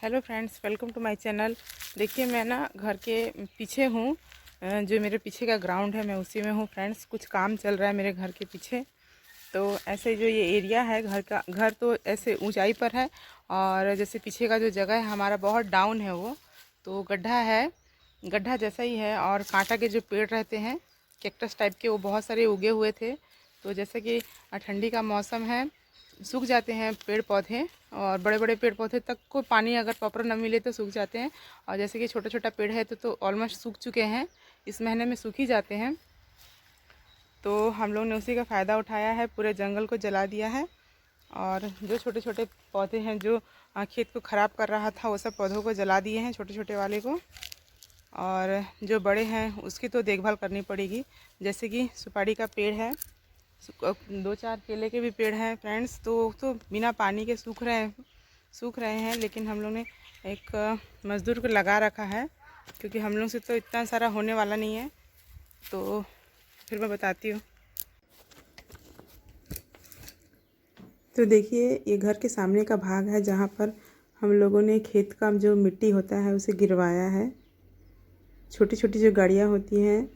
Hello friends, welcome to my channel. देखिए, मैं ना घर के पीछे हूँ। जो मेरे पीछे का ग्राउंड है मैं उसी में हूँ फ्रेंड्स। कुछ काम चल रहा है मेरे घर के पीछे। तो ऐसे जो ये एरिया है घर तो ऐसे ऊंचाई पर है, और जैसे पीछे का जो जगह है हमारा बहुत डाउन है, वो तो गड्ढा है, गड्ढा जैसा ही है। और कांटा के जो पेड़ रहते हैं कैक्टस टाइप के, वो बहुत सारे उगे हुए थे। तो जैसे कि ठंडी का मौसम है, सूख जाते हैं पेड़ पौधे, और बड़े बड़े पेड़ पौधे तक को पानी अगर प्रॉपर न मिले तो सूख जाते हैं। और जैसे कि छोटा छोटा पेड़ है तो ऑलमोस्ट सूख चुके हैं, इस महीने में सूख ही जाते हैं। तो हम लोग ने उसी का फ़ायदा उठाया है, पूरे जंगल को जला दिया है। और जो छोटे छोटे पौधे हैं जो खेत को ख़राब कर रहा था, वो सब पौधों को जला दिए हैं, छोटे छोटे वाले को। और जो बड़े हैं उसकी तो देखभाल करनी पड़ेगी। जैसे कि सुपारी का पेड़ है, 2-4 केले के भी पेड़ हैं फ्रेंड्स। तो बिना पानी के सूख रहे हैं। लेकिन हम लोग ने एक मज़दूर को लगा रखा है, क्योंकि हम लोग से तो इतना सारा होने वाला नहीं है। तो फिर मैं बताती हूँ। तो देखिए, ये घर के सामने का भाग है जहाँ पर हम लोगों ने खेत का जो मिट्टी होता है उसे गिरवाया है। छोटी छोटी जो गाड़ियाँ होती हैं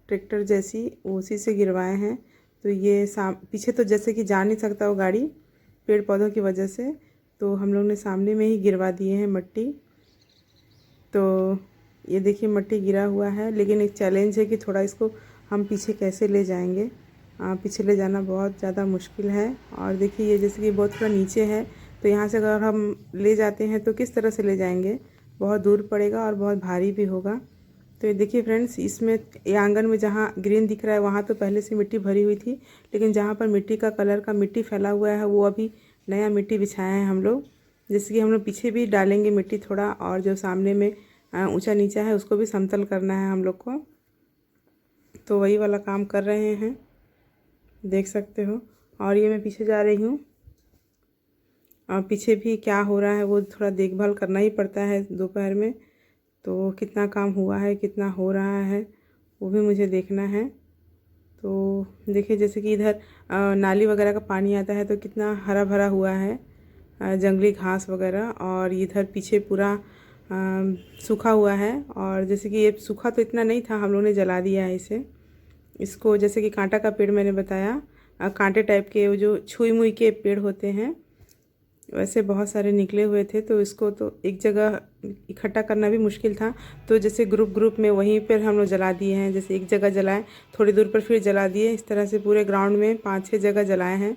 ट्रैक्टर जैसी, उसी से गिरवाए हैं। तो ये पीछे तो जैसे कि जा नहीं सकता वो गाड़ी, पेड़ पौधों की वजह से, तो हम लोग ने सामने में ही गिरवा दिए हैं मिट्टी। तो ये देखिए मिट्टी गिरा हुआ है, लेकिन एक चैलेंज है कि थोड़ा इसको हम पीछे कैसे ले जाएंगे। पीछे ले जाना बहुत ज़्यादा मुश्किल है। और देखिए ये जैसे कि बहुत थोड़ा नीचे है, तो यहाँ से अगर हम ले जाते हैं तो किस तरह से ले जाएंगे, बहुत दूर पड़ेगा और बहुत भारी भी होगा। तो ये देखिए फ्रेंड्स, इसमें ये आंगन में जहाँ ग्रीन दिख रहा है वहाँ तो पहले से मिट्टी भरी हुई थी, लेकिन जहाँ पर मिट्टी का कलर का मिट्टी फैला हुआ है वो अभी नया मिट्टी बिछाया है हम लोग। जैसे कि हम लोग पीछे भी डालेंगे मिट्टी थोड़ा, और जो सामने में ऊंचा नीचा है उसको भी समतल करना है हम लोग को। तो वही वाला काम कर रहे हैं, देख सकते हो। और ये मैं पीछे जा रही हूँ, और पीछे भी क्या हो रहा है वो थोड़ा देखभाल करना ही पड़ता है दोपहर में। तो कितना काम हुआ है, कितना हो रहा है, वो भी मुझे देखना है। तो देखिए जैसे कि इधर नाली वगैरह का पानी आता है तो कितना हरा भरा हुआ है, जंगली घास वगैरह। और इधर पीछे पूरा सूखा हुआ है। और जैसे कि ये सूखा तो इतना नहीं था, हम लोगों ने जला दिया है इसको। जैसे कि कांटा का पेड़ मैंने बताया, कांटे टाइप के वो जो छुई मुई के पेड़ होते हैं, वैसे बहुत सारे निकले हुए थे। तो इसको तो एक जगह इकट्ठा करना भी मुश्किल था, तो जैसे ग्रुप में वहीं पर हम लोग जला दिए हैं। जैसे एक जगह जलाए, थोड़ी दूर पर फिर जला दिए, इस तरह से पूरे ग्राउंड में 5-6 जगह जलाए हैं।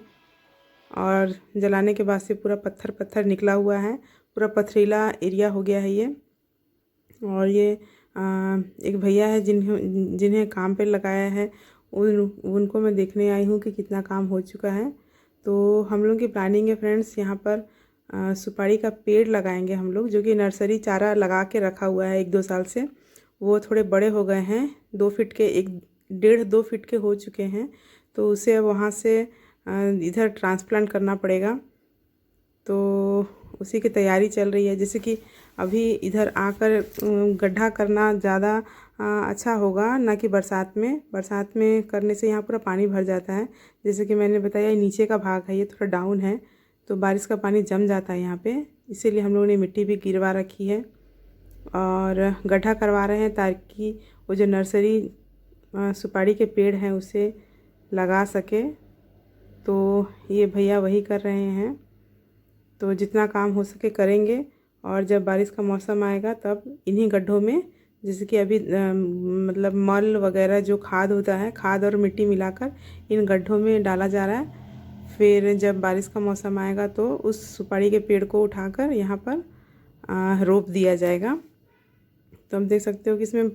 और जलाने के बाद से पूरा पत्थर पत्थर निकला हुआ है, पूरा पथरीला एरिया हो गया है ये। और ये एक भैया है जिन्हें काम पे लगाया है, उनको मैं देखने आई हूँ कि कितना काम हो चुका है। तो हम लोग की प्लानिंग है फ्रेंड्स, यहाँ पर सुपारी का पेड़ लगाएंगे हम लोग, जो कि नर्सरी चारा लगा के रखा हुआ है 1-2 साल से। वो थोड़े बड़े हो गए हैं, 2 फीट के, 1-1.5-2 फीट के हो चुके हैं। तो उसे वहाँ से इधर ट्रांसप्लांट करना पड़ेगा। तो उसी की तैयारी चल रही है। जैसे कि अभी इधर आकर गड्ढा करना ज़्यादा अच्छा होगा, ना कि बरसात में करने से यहाँ पूरा पानी भर जाता है। जैसे कि मैंने बताया, ये नीचे का भाग है, ये थोड़ा डाउन है, तो बारिश का पानी जम जाता है यहाँ पे। इसीलिए हम लोगों ने मिट्टी भी गिरवा रखी है और गड्ढा करवा रहे हैं, ताकि वो जो नर्सरी सुपारी के पेड़ हैं उसे लगा सके। तो ये भैया वही कर रहे हैं। तो जितना काम हो सके करेंगे, और जब बारिश का मौसम आएगा तब इन्हीं गड्ढों में, जैसे कि अभी मतलब मल वगैरह जो खाद होता है, खाद और मिट्टी मिलाकर इन गड्ढों में डाला जा रहा है। फिर जब बारिश का मौसम आएगा तो उस सुपारी के पेड़ को उठाकर यहाँ पर रोप दिया जाएगा। तो हम देख सकते हो कि इसमें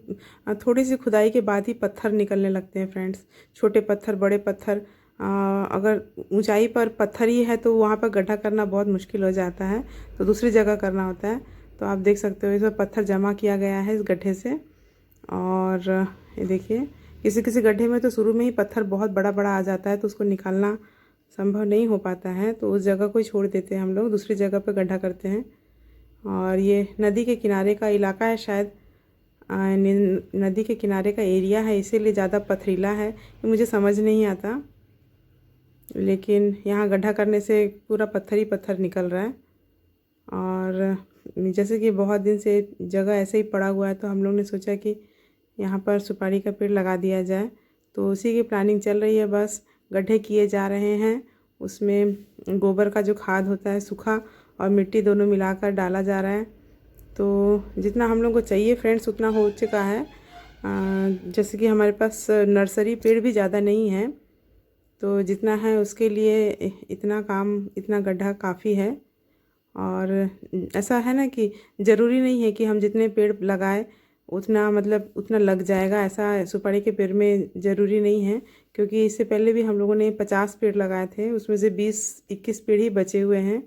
थोड़ी सी खुदाई के बाद ही पत्थर निकलने लगते हैं फ्रेंड्स, छोटे पत्थर, बड़े पत्थर। अगर ऊंचाई पर पत्थर ही है तो वहाँ पर गड्ढा करना बहुत मुश्किल हो जाता है, तो दूसरी जगह करना होता है। तो आप देख सकते हो इसमें पत्थर जमा किया गया है इस गड्ढे से। और ये देखिए, किसी किसी गड्ढे में तो शुरू में ही पत्थर बहुत बड़ा बड़ा आ जाता है, तो उसको निकालना संभव नहीं हो पाता है, तो उस जगह को ही छोड़ देते हैं हम लोग, दूसरी जगह पर गड्ढा करते हैं। और ये नदी के किनारे का इलाका है शायद, नदी के किनारे का एरिया है, इसीलिए ज़्यादा पथरीला है, ये मुझे समझ नहीं आता। लेकिन यहाँ गड्ढा करने से पूरा पत्थर ही पत्थर निकल रहा है। और जैसे कि बहुत दिन से जगह ऐसे ही पड़ा हुआ है, तो हम लोग ने सोचा कि यहाँ पर सुपारी का पेड़ लगा दिया जाए। तो उसी की प्लानिंग चल रही है। बस गड्ढे किए जा रहे हैं, उसमें गोबर का जो खाद होता है सूखा और मिट्टी दोनों मिलाकर डाला जा रहा है। तो जितना हम लोग को चाहिए फ्रेंड्स उतना हो चुका है। जैसे कि हमारे पास नर्सरी पेड़ भी ज़्यादा नहीं है, तो जितना है उसके लिए इतना काम, इतना गड्ढा काफ़ी है। और ऐसा है ना कि ज़रूरी नहीं है कि हम जितने पेड़ लगाए उतना मतलब उतना लग जाएगा, ऐसा सुपारी के पेड़ में ज़रूरी नहीं है। क्योंकि इससे पहले भी हम लोगों ने 50 पेड़ लगाए थे, उसमें से 20-21 पेड़ ही बचे हुए हैं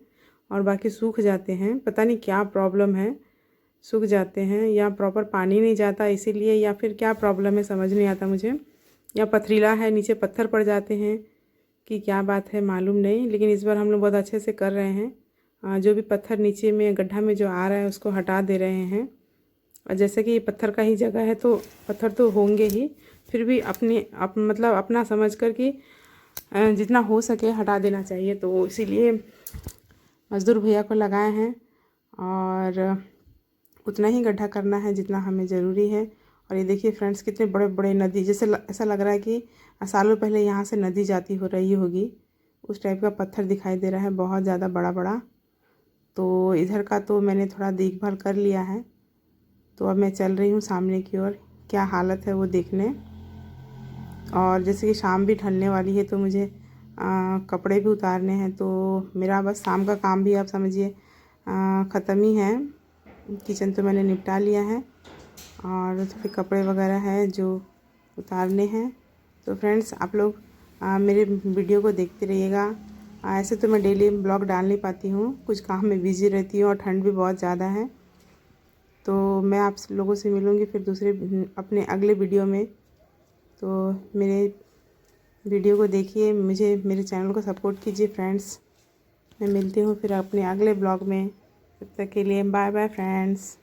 और बाकी सूख जाते हैं। पता नहीं क्या प्रॉब्लम है, सूख जाते हैं या प्रॉपर पानी नहीं जाता इसीलिए, या फिर क्या प्रॉब्लम है समझ नहीं आता मुझे, या पथरीला है, नीचे पत्थर पड़ जाते हैं कि क्या बात है मालूम नहीं। लेकिन इस बार हम लोग बहुत अच्छे से कर रहे हैं। जो भी पत्थर नीचे में गड्ढा में जो आ रहा है उसको हटा दे रहे हैं। और जैसे कि ये पत्थर का ही जगह है तो पत्थर तो होंगे ही, फिर भी मतलब अपना समझ कर कि जितना हो सके हटा देना चाहिए। तो इसीलिए मज़दूर भैया को लगाए हैं और उतना ही गड्ढा करना है जितना हमें ज़रूरी है। और ये देखिए फ्रेंड्स कितने बड़े बड़े नदी, जैसे ऐसा लग रहा है कि सालों पहले यहाँ से नदी जाती हो रही होगी, उस टाइप का पत्थर दिखाई दे रहा है, बहुत ज़्यादा बड़ा बड़ा। तो इधर का तो मैंने थोड़ा देखभाल कर लिया है, तो अब मैं चल रही हूँ सामने की ओर, क्या हालत है वो देखने। और जैसे कि शाम भी ढलने वाली है तो मुझे कपड़े भी उतारने हैं। तो मेरा बस शाम का काम भी आप समझिए ख़त्म ही है। किचन तो मैंने निपटा लिया है और थोड़े कपड़े वगैरह हैं जो उतारने हैं। तो फ्रेंड्स आप लोग मेरे वीडियो को देखते रहिएगा। ऐसे तो मैं डेली ब्लॉग डाल नहीं पाती हूँ, कुछ काम में बिज़ी रहती हूँ और ठंड भी बहुत ज़्यादा है। तो मैं आप लोगों से मिलूँगी फिर दूसरे अपने अगले वीडियो में। तो मेरे वीडियो को देखिए, मुझे मेरे चैनल को सपोर्ट कीजिए फ्रेंड्स। मैं मिलती हूँ फिर अपने अगले ब्लॉग में, तब तक के लिए बाय बाय फ्रेंड्स।